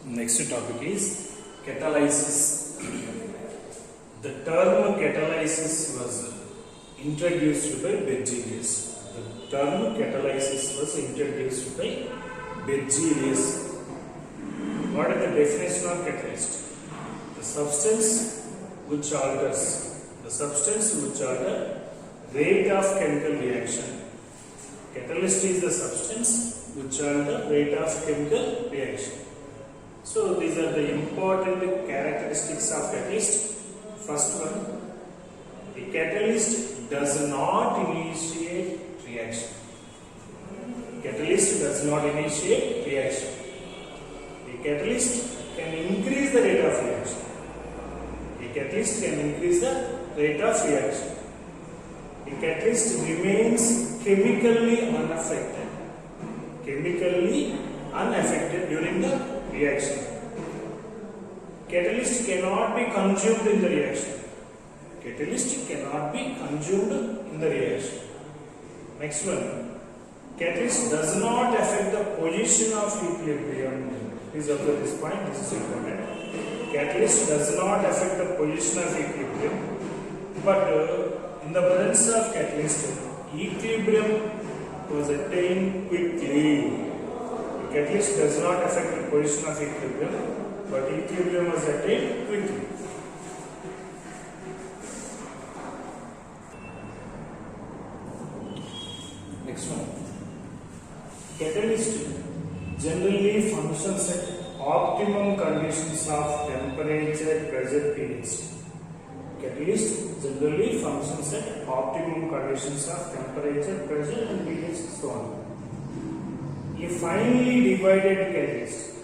Next topic is catalysis. The term catalysis was introduced by Berzelius. The term catalysis was introduced by Berzelius. What is the definition of catalyst? The substance which alters the rate of chemical reaction. Catalyst is the substance which alters the rate of chemical reaction. So these are the important characteristics of catalyst. First one, the catalyst does not initiate reaction. Catalyst does not initiate reaction. The catalyst can increase the rate of reaction. The catalyst can increase the rate of reaction. The catalyst remains chemically unaffected. Chemically unaffected during the reaction. Catalyst cannot be consumed in the reaction. Catalyst cannot be consumed in the reaction. Next one. Catalyst does not affect the position of equilibrium. Please observe this point. This is important. Catalyst does not affect the position of equilibrium. But in the presence of catalyst, equilibrium was attained quickly. Catalyst does not affect the position of equilibrium, but equilibrium was attained quickly. Next one. Catalyst generally functions at optimum conditions of temperature, pressure, pH. Catalyst generally functions at optimum conditions of temperature, pressure, and pH, so on. A finely divided catalyst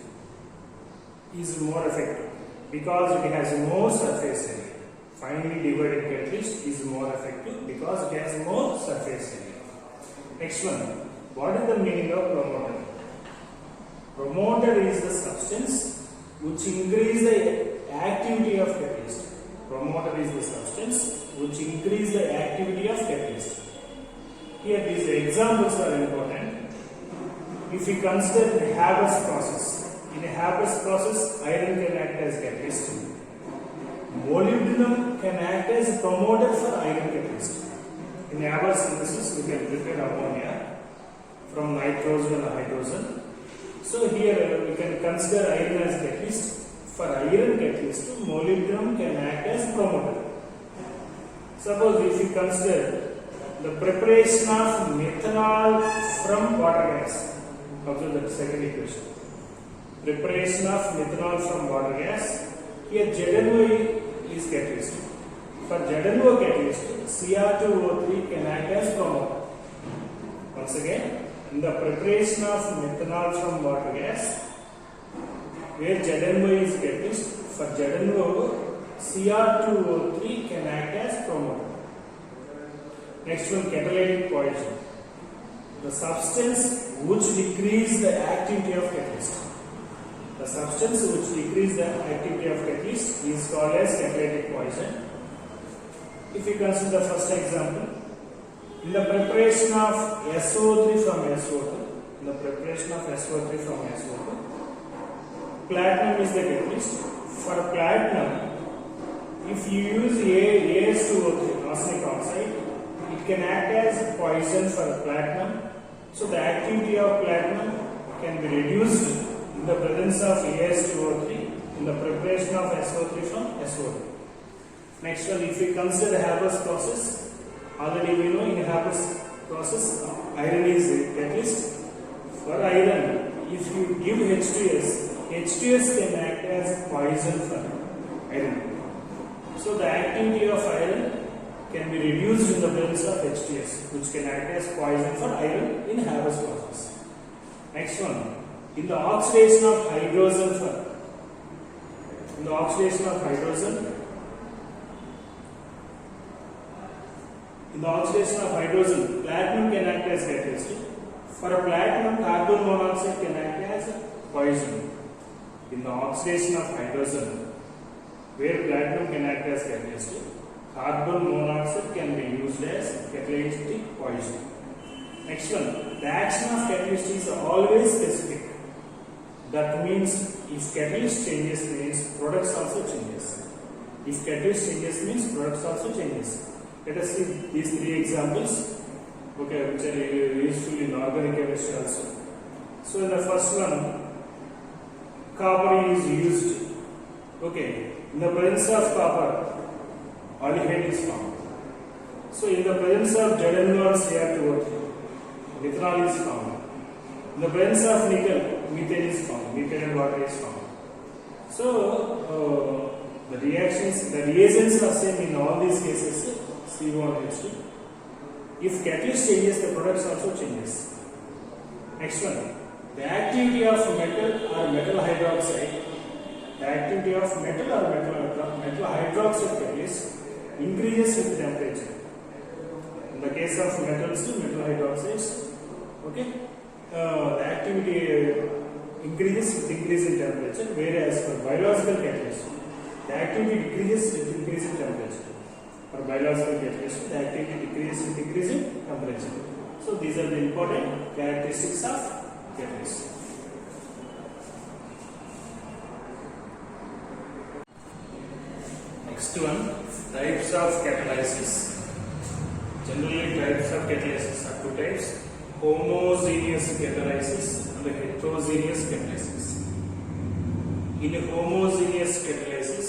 is more effective because it has more surface area. Finely divided catalyst is more effective because it has more surface area. Next one. What is the meaning of promoter? Promoter is the substance which increases the activity of catalyst. Promoter is the substance which increases the activity of catalyst. Here these examples are important. If we consider the Haber's process, in a Haber's process, iron can act as catalyst. Molybdenum can act as a promoter for iron catalyst. In Haber's synthesis, we can prepare ammonia from nitrogen and hydrogen. So here we can consider iron as catalyst. For iron catalyst, molybdenum can act as promoter. Suppose if we consider the preparation of methanol from water gas. Observe the second equation. Preparation of methanol from water gas. Here ZnO is catalyst. For ZnO catalyst, Cr2O3 can act as promoter. Once again, in the preparation of methanol from water gas, where ZnO is catalyst, for ZnO, Cr2O3 can act as promoter. Next one, catalytic poison. The substance which decreases the activity of catalyst. The substance which decreases the activity of catalyst is called as catalytic poison. If we consider the first example, in the preparation of SO3 from SO2, platinum is the catalyst. For platinum, if you use AS2O3, arsenic oxide, it can act as poison for platinum. So the activity of platinum can be reduced in the presence of AS2O3 in the preparation of SO3 from SO2. Next one, if we consider Haber's process, already we know in Haber's process, iron is the catalyst. For iron, if you give H2S can act as poison for iron. So the activity of iron can be reduced in the presence of H2S, which can act as poison for iron in Haber's process. Next one, in the oxidation of hydrogen, platinum can act as catalyst. For a platinum, carbon monoxide can act as poison. In the oxidation of hydrogen, where platinum can act as catalyst, carbon monoxide can be used as catalytic poison. Next one, the action of catalyst is always specific. That means if catalyst changes means products also changes. If catalyst changes means products also changes. Let us see these three examples, okay, which are useful in organic chemistry also. So in the first one, copper is used. Okay, in the presence of copper, aldehyde is formed. So in the presence of ZnO2, methanol is formed. In the presence of nickel, methane is formed. Methane and water is formed. So the reactions, the reagents are same in all these cases. CO and H2. If catalyst changes, the products also changes. Next one, the activity of metal or metal hydroxide. The activity of metal or metal hydroxide catalyst increases with temperature. In the case of metals, metal hydroxides, okay, the activity increases with increase in temperature, whereas for biological catalyst, the activity decreases with increase in temperature. For biological catalyst, the activity decreases with increase in temperature. So these are the important characteristics of catalyst. Next one, types of catalysis. Generally, types of catalysis are two types: homogeneous catalysis and heterogeneous catalysis. In homogeneous catalysis,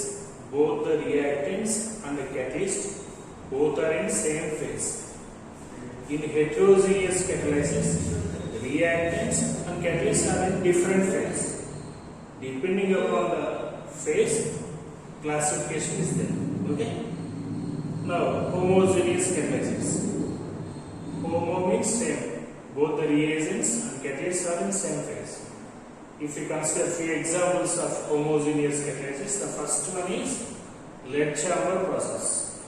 both the reactants and the catalyst both are in same phase. In heterogeneous catalysis, the reactants and catalysts are in different phase. Depending upon the phase, classification is there. Okay. Now, homogeneous catalysis. Homo means same. Both the reagents and catalysts are in same phase. If we consider few examples of homogeneous catalysis, the first one is lead chamber process.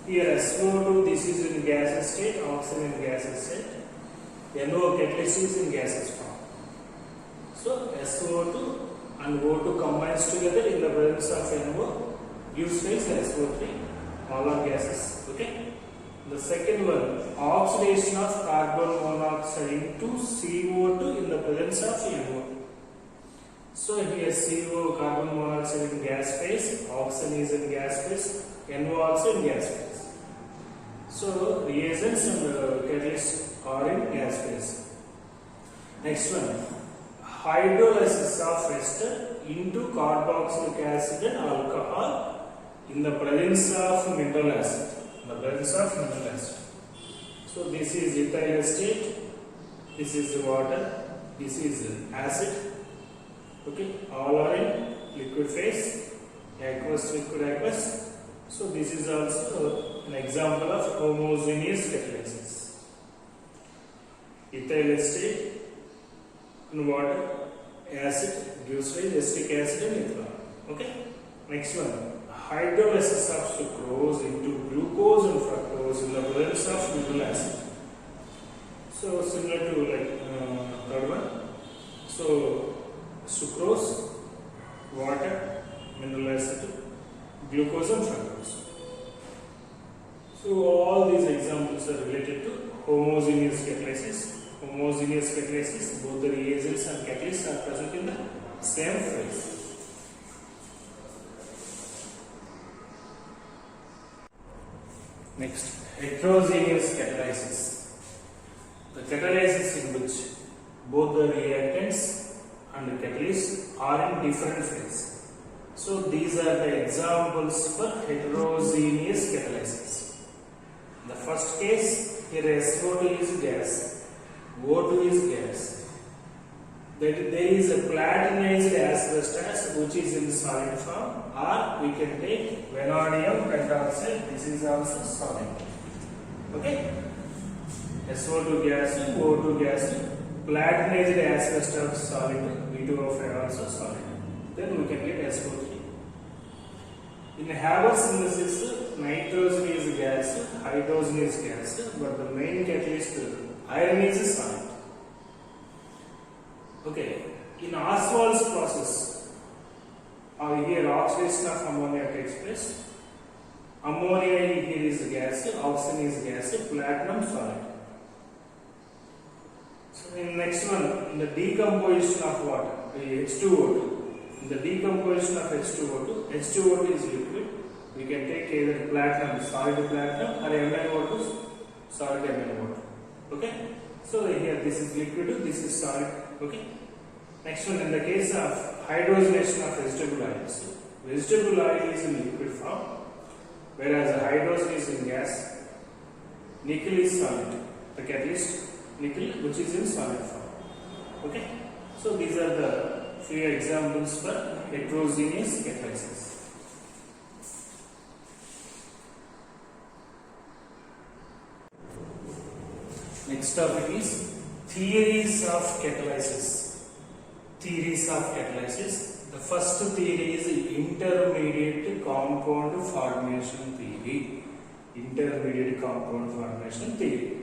Here SO2, this is in gaseous state, oxygen in gaseous state. NO catalyst is in gaseous form. So SO2 and O2 combines together in the presence of NO, gives rise to SO3. All are gases. Okay. The second one, oxidation of carbon monoxide into CO2 in the presence of NO. So here CO, carbon monoxide in gas phase, oxygen is in gas phase, NO also in gas phase. So reagents and catalysts are in gas phase. Next one, hydrolysis of ester into carboxylic acid and alcohol in the presence of mineral acid. So this is ethyl acetate, this is water, this is acid. Okay, all are in liquid phase, aqueous, liquid, aqueous. So this is also an example of homogeneous catalysis. Ethyl acetate and water, acid gives rise to acetic acid and ethanol. Okay. Next one, hydrolysis of sucrose into glucose and fructose in the presence of mineral acid. So similar to like third one. So sucrose, water, mineral acid, glucose and fructose. So all these examples are related to homogeneous catalysis. Homogeneous catalysis, both the reagents and catalysts are present in the same phase. Next, heterogeneous catalysis. The catalysis in which both the reactants and the catalysts are in different phase. So these are the examples for heterogeneous catalysis. In the first case, here SO2 is gas, O2 is gas. There is a platinized asbestos which is in solid form, or we can take vanadium pentoxide, this is also solid. Okay? SO2 gas, O2 gas, platinized asbestos solid, V2O5 also solid. Then we can get SO3. In Haber synthesis, nitrogen is gas, hydrogen is gas, but the main catalyst iron is solid. Okay, in Ostwald's process, here oxidation of ammonia takes place. Ammonia here is gas, oxygen is gas, platinum solid. So in next one, in the decomposition of water, H2O2. In the decomposition of H2O2, H2O2 is liquid. We can take either platinum, solid platinum, or MnO2, solid MnO2. Okay. So here this is liquid, this is solid. Okay. Next one, in the case of hydrogenation of vegetable oils, vegetable oil is in liquid form, whereas the hydrogen is in gas. Nickel is solid. The catalyst nickel, which is in solid form. Okay. So these are the few examples for heterogeneous catalysis. Next topic is theories of catalysis. Theories of catalysis. The first theory is intermediate compound formation theory. Intermediate compound formation theory.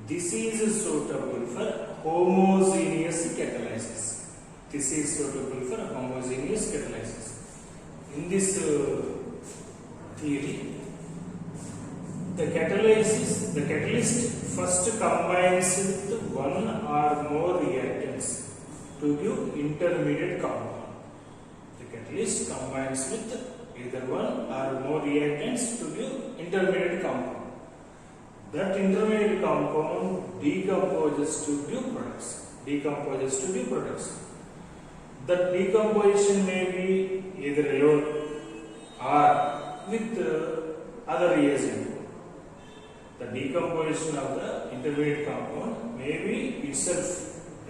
This is suitable for homogeneous catalysis. This is suitable for homogeneous catalysis. In this theory, the catalyst first combines with one or more reactants to give intermediate compound. The catalyst combines with either one or more reactants to give intermediate compound. That intermediate compound decomposes to give products. That decomposition may be either alone or with other reagent. The decomposition of the intermediate compound may be itself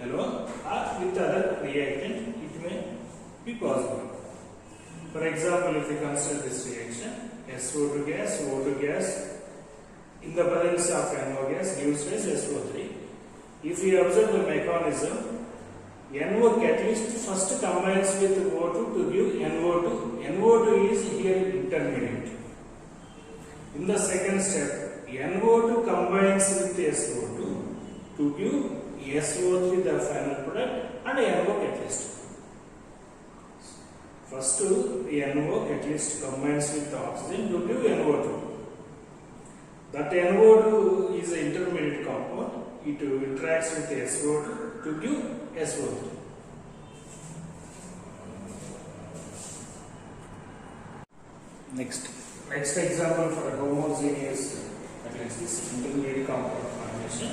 alone or with other reactant. It may be possible. For example, if we consider this reaction, SO2 gas, O2 gas, in the presence of NO gas gives rise SO3. If we observe the mechanism, NO catalyst first combines with O2 to give NO2. NO2 is here intermediate. In the second step, NO2 combines with SO2 to give SO3 the final product and NO catalyst. First, the NO catalyst combines with the oxygen to give NO2. That NO2 is an intermediate compound. It interacts with SO2 to give SO3. Next example for a homogeneous catalysis, intermediate compound formation.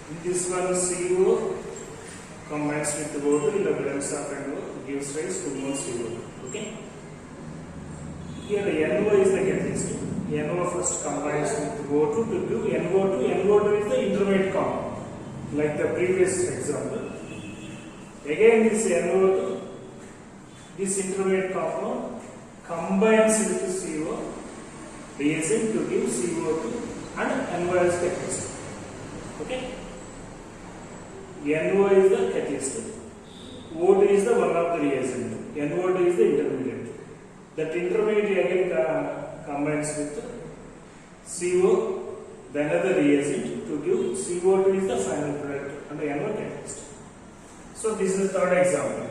In this one, CO combines with O2 in the presence of NO, gives rise to more CO2. Okay. Here the NO is the catalyst. NO first combines with O2 to give NO2. NO2 is the intermediate compound, like the previous example. Again, this NO2, this intermediate compound combines with CO reagent to give CO2 and NO as catalyst. Okay. NO is the catalyst. O2 is the one of the reagent. NO2 is the intermediate. That intermediate again combines with CO, then another reagent to give CO2 is the final product and the NO catalyst. So this is the third example.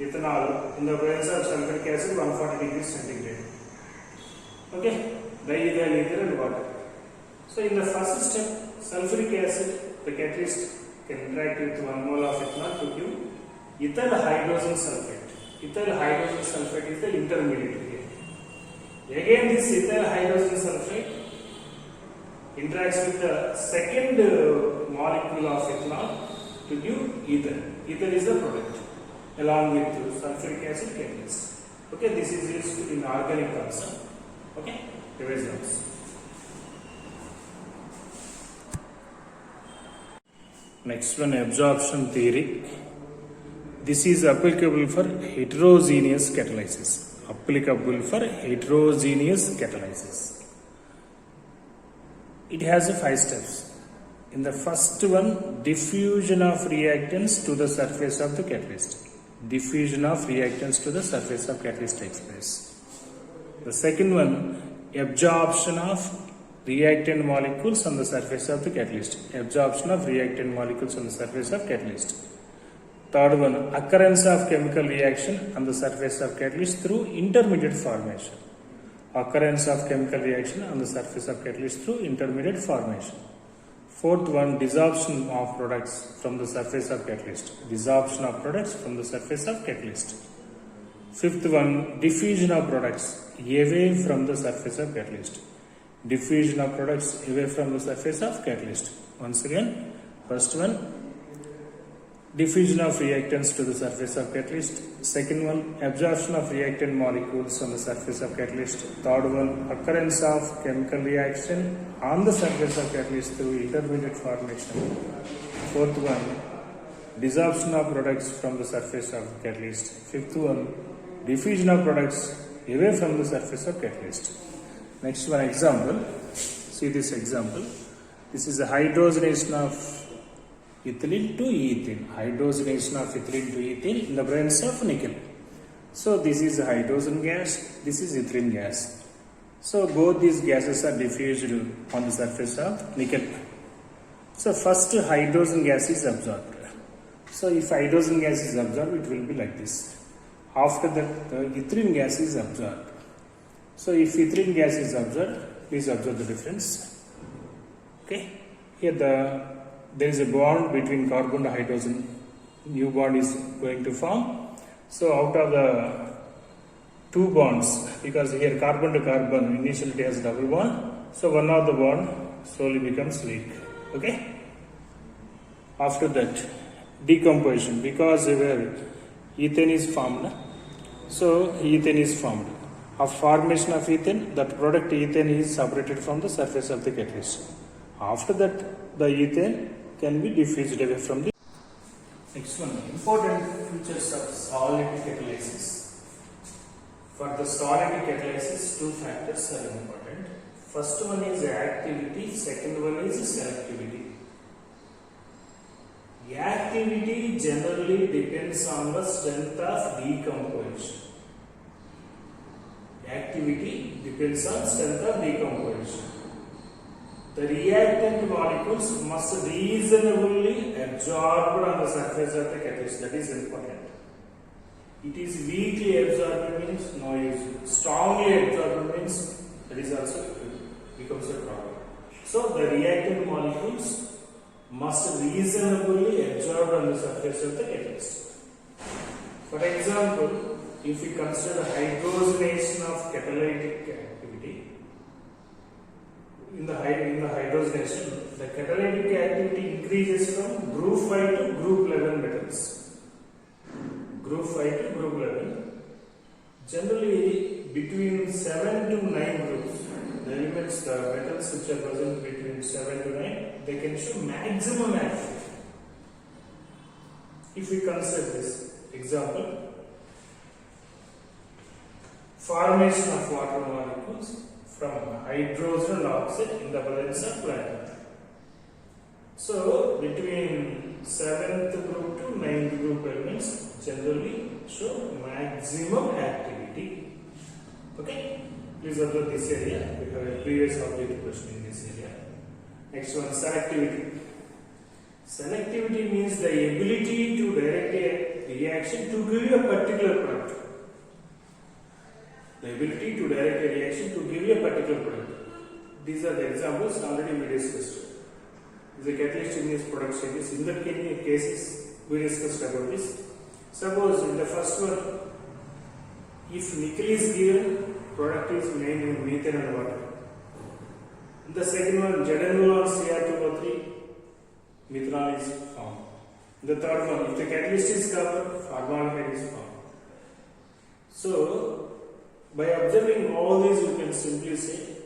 Ethanol in the presence of sulfuric acid 140 degrees centigrade. Okay, diethyl ether and water. So in the first step, sulfuric acid, the catalyst can interact with 1 mole of ethanol to give ethyl hydrogen sulfate. Ethyl hydrogen sulfate is the intermediate here. Again, this ethyl hydrogen sulfate interacts with the second molecule of ethanol to give ether. Ether is the product along with sulfuric acid catalyst. Okay, this is used in organic also. Okay, revisions. Next one, absorption theory. This is applicable for heterogeneous catalysis. Applicable for heterogeneous catalysis. It has 5 steps. In the first one, diffusion of reactants to the surface of the catalyst. Diffusion of reactants to the surface of catalyst takes place. The second one, absorption of reactant molecules on the surface of the catalyst. Absorption of reactant molecules on the surface of catalyst. Third one, occurrence of chemical reaction on the surface of catalyst through intermediate formation. Occurrence of chemical reaction on the surface of catalyst through intermediate formation. Fourth one, desorption of products from the surface of catalyst. Desorption of products from the surface of catalyst. Fifth one, diffusion of products away from the surface of catalyst. Diffusion of products away from the surface of catalyst. Once again, first one, diffusion of reactants to the surface of catalyst. Second one, absorption of reactant molecules on the surface of catalyst. Third one, occurrence of chemical reaction on the surface of catalyst through intermediate formation. Fourth one, desorption of products from the surface of catalyst. Fifth one, diffusion of products away from the surface of catalyst. Next one example. See this example. This is a hydrogenation of ethylene to ethene. Hydrogenation of ethylene to ethene in the presence of nickel. So this is a hydrogen gas, this is ethylene gas. So both these gases are diffused on the surface of nickel. So first hydrogen gas is absorbed. So if hydrogen gas is absorbed, it will be like this. After that, the ethylene gas is absorbed. So if ethylene gas is absorbed, please observe the difference. Okay. Here there is a bond between carbon and hydrogen. New bond is going to form. So out of the two bonds, because here carbon to carbon initially it has double bond. So one of the bond slowly becomes weak. Okay. After that, decomposition, because where ethane is formed, so ethane is formed. Of formation of ethane, that product ethane is separated from the surface of the catalyst. After that, the ethane can be diffused away from the. Next one, important features of solid catalysis. For the solid catalysis, two factors are important. First one is activity, second one is selectivity. The activity generally depends on the strength of decomposition. Activity depends on strength of decomposition. The reactant molecules must reasonably absorb on the surface of the catalyst. That is important. It is weakly absorbed means no use. Strongly absorbed means that is also becomes a problem. So the reactant molecules must reasonably absorb on the surface of the catalyst. For example, if we consider hydrogenation of catalytic activity, in the hydrogenation, the catalytic activity increases from group 5 to group 11 metals. Group 5 to group 11. Generally, between 7 to 9 groups, the elements, the metals which are present between 7 to 9, they can show maximum activity. If we consider this example, formation of water molecules from hydrogen oxide in the presence of platinum. So between 7th group to 9th group elements generally show maximum activity. Okay, please observe this area. We have a previous objective question in this area. Next one, selectivity. Selectivity means the ability to direct a reaction to give you a particular product. The ability to direct a reaction to give you a particular product. These are the examples already we discussed. The catalyst in this product stages. In that cases, we discussed about this. Suppose in the first one, if nickel is given, product is made in methane and water. In the second one, ZnO or Cr2O3, methanol is formed. In the third one, if the catalyst is covered, formaldehyde is formed. So, by observing all these, you can simply say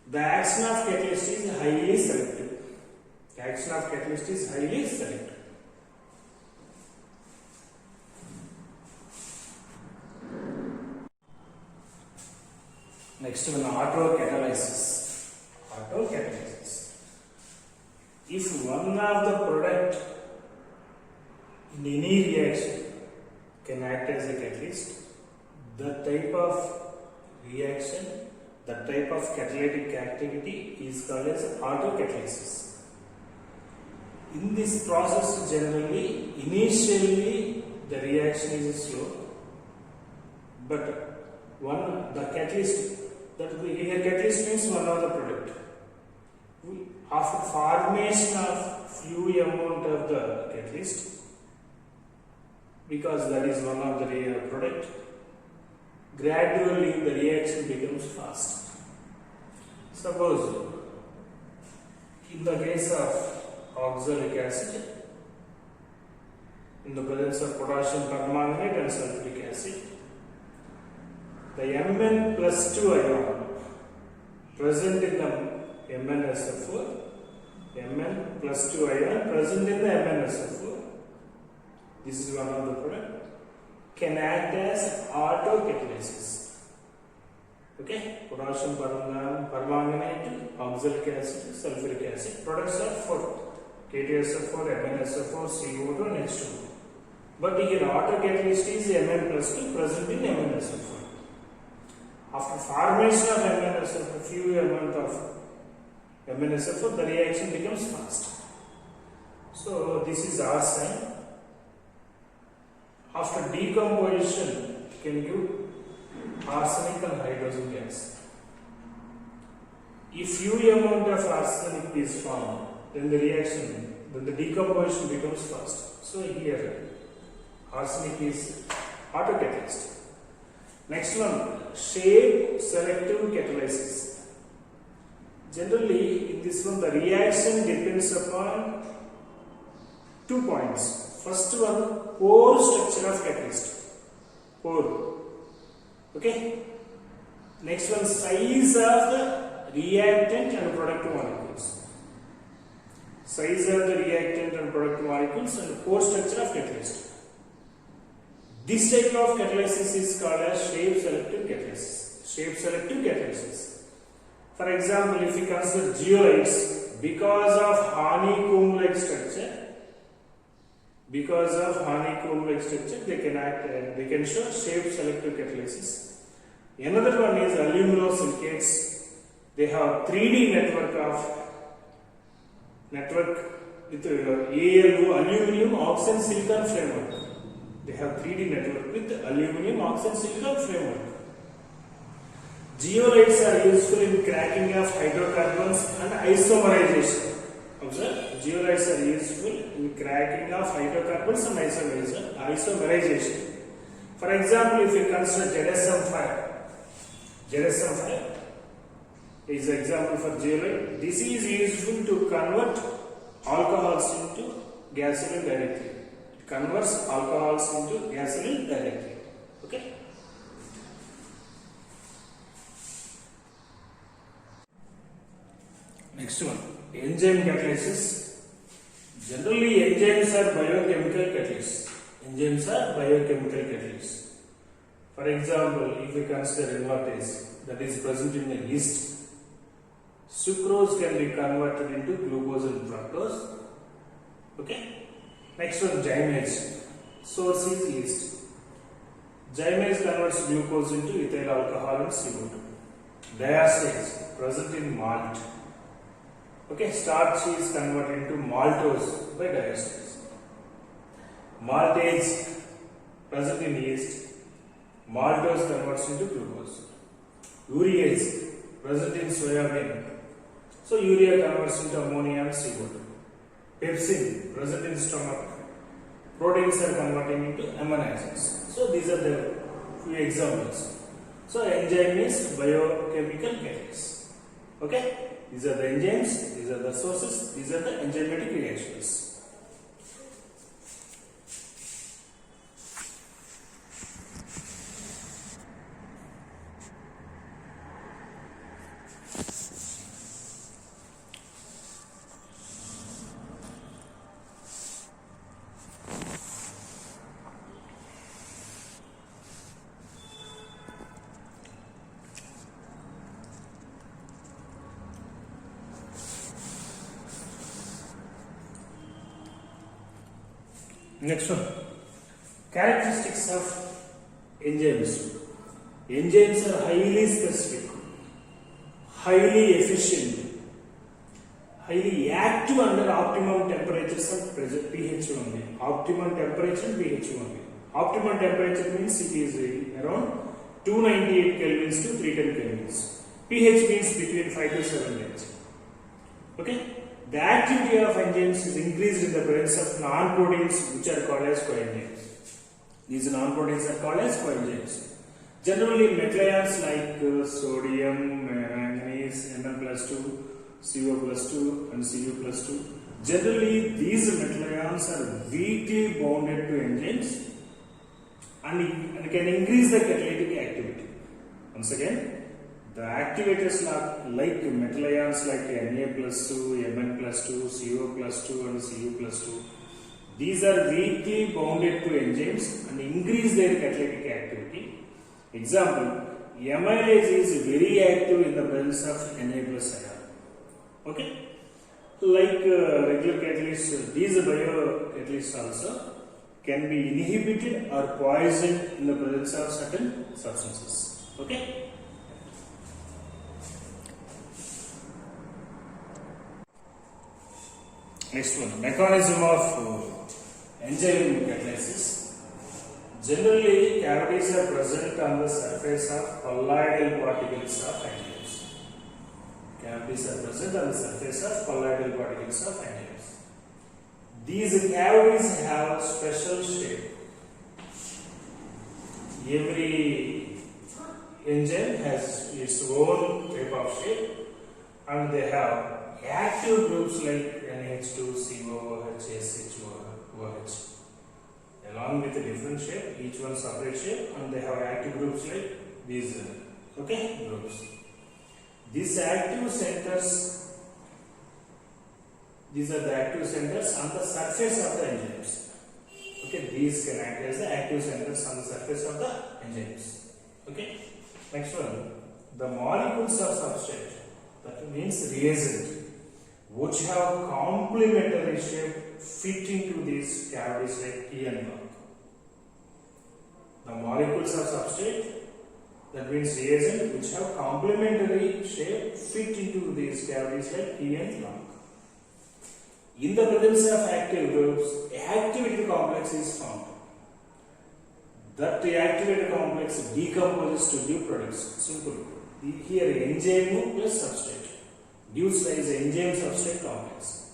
the action of catalyst is highly selective. The action of catalyst is highly selective. Next one, autocatalysis. Autocatalysis. If one of the product in any reaction can act as a catalyst, the type of reaction, the type of catalytic activity is called as autocatalysis. In this process, generally, initially the reaction is slow, but the catalyst, that here catalyst means one of the product. after formation of few amount of the catalyst, because that is one of the product, gradually the reaction becomes fast. Suppose in the case of oxalic acid, in the presence of potassium permanganate and sulfuric acid, the Mn plus 2 ion present in the MnSO4, Mn plus 2 ion present in the MnSO4, this is one of the product, can act as autocatalysis. Okay, potassium permanganate, oxalic acid, sulfuric acid, products are 4, K2SO4, MnSO4, CO2 and H2O. But here autocatalyst is Mn plus 2 present in MnSO4. After formation of MnSO4, few amount of MnSO4, the reaction becomes fast. So this is R sign. After decomposition, can give arsenic and hydrogen gas. If few amount of arsenic is formed, then the reaction, then the decomposition becomes fast. So here, arsenic is autocatalyst. Next one, shape selective catalysis. Generally, in this one, the reaction depends upon 2 points. First one, pore structure of catalyst. Pore. Okay. Next one, size of the reactant and product molecules. Size of the reactant and product molecules and pore structure of catalyst. This type of catalysis is called as shape selective catalysis. Shape selective catalysis. For example, if you consider zeolites, because of honeycomb-like structure, they can act, they can show shape selective catalysis. Another one is aluminosilicates. They have 3D network with ALO, aluminum oxide silicon framework. They have 3D network with aluminum oxide silicon framework. Zeolites are useful in cracking of hydrocarbons and isomerization. Observe, zeolites are useful in cracking of hydrocarbons and isomerization. For example, if you consider ZSM 5 is an example for zeolite. This is useful to convert alcohols into gasoline directly. It converts alcohols into gasoline directly. Okay. Next one, enzyme catalysis. Generally, enzymes are biochemical catalysts. For example, if we consider invertase that is present in the yeast, sucrose can be converted into glucose and fructose. Okay. Next one, gymase. Source is yeast. Gymase converts glucose into ethyl alcohol and CO2. Diastase present in malt. Okay, starch is converted into maltose by diastase. Maltase present in yeast. Maltose converts into glucose. Urease present in soybean. So urea converts into ammonia and CO2. Pepsin present in stomach. Proteins are converting into amino acids. So these are the few examples. So enzyme is biochemical catalyst. Okay. These are the enzymes, these are the sources, these are the enzymatic reactions. Next one, characteristics of enzymes. Enzymes are highly specific, highly efficient, highly active under optimum temperatures and pressure, pH only. Optimum temperature and pH only. Optimum temperature means it is around 298 kelvins to 310 kelvins. pH means between 5 to 7 H. Okay, the activity of enzymes is increased in the presence of non-proteins which are called as coenzymes. These non-proteins are called as coenzymes. Generally, metal ions like sodium, manganese, Mn+2, CO+2 and Cu+2. Generally, these metal ions are weakly bonded to enzymes and can increase the catalytic activity. Once again, the activators like metal ions like Na+2, Mn+2, CO+2 and Cu+2. These are weakly bonded to enzymes and increase their catalytic activity. Example, amylase is very active in the presence of Na plus ion. Okay, like regular catalysts, these biocatalysts also can be inhibited or poisoned in the presence of certain substances. Okay. Next one, mechanism of enzyme catalysis. Generally, cavities are present on the surface of colloidal particles of enzymes. Cavities are present on the surface of colloidal particles of enzymes. These cavities have special shape. Every enzyme has its own type of shape, and they have active groups like NH2, COOH, SHOOH. Along with a different shape, each one separate shape, and they have active groups like these groups. These active centers, these are the active centers on the surface of the enzymes. Okay, these can act as the active centers on the surface of the enzymes. Okay, next one, the molecules of substrate, that means reagent, which have complementary shape fit into these cavities like key and lock. The molecules of substrate, that means reagent, which have complementary shape fit into these cavities like key and lock. In the presence of active groups, activated complex is found. That activated complex decomposes to give products. Simple. Here enzyme plus substrate gives rise enzyme substrate complex,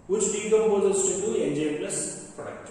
which decomposes to enzyme plus product.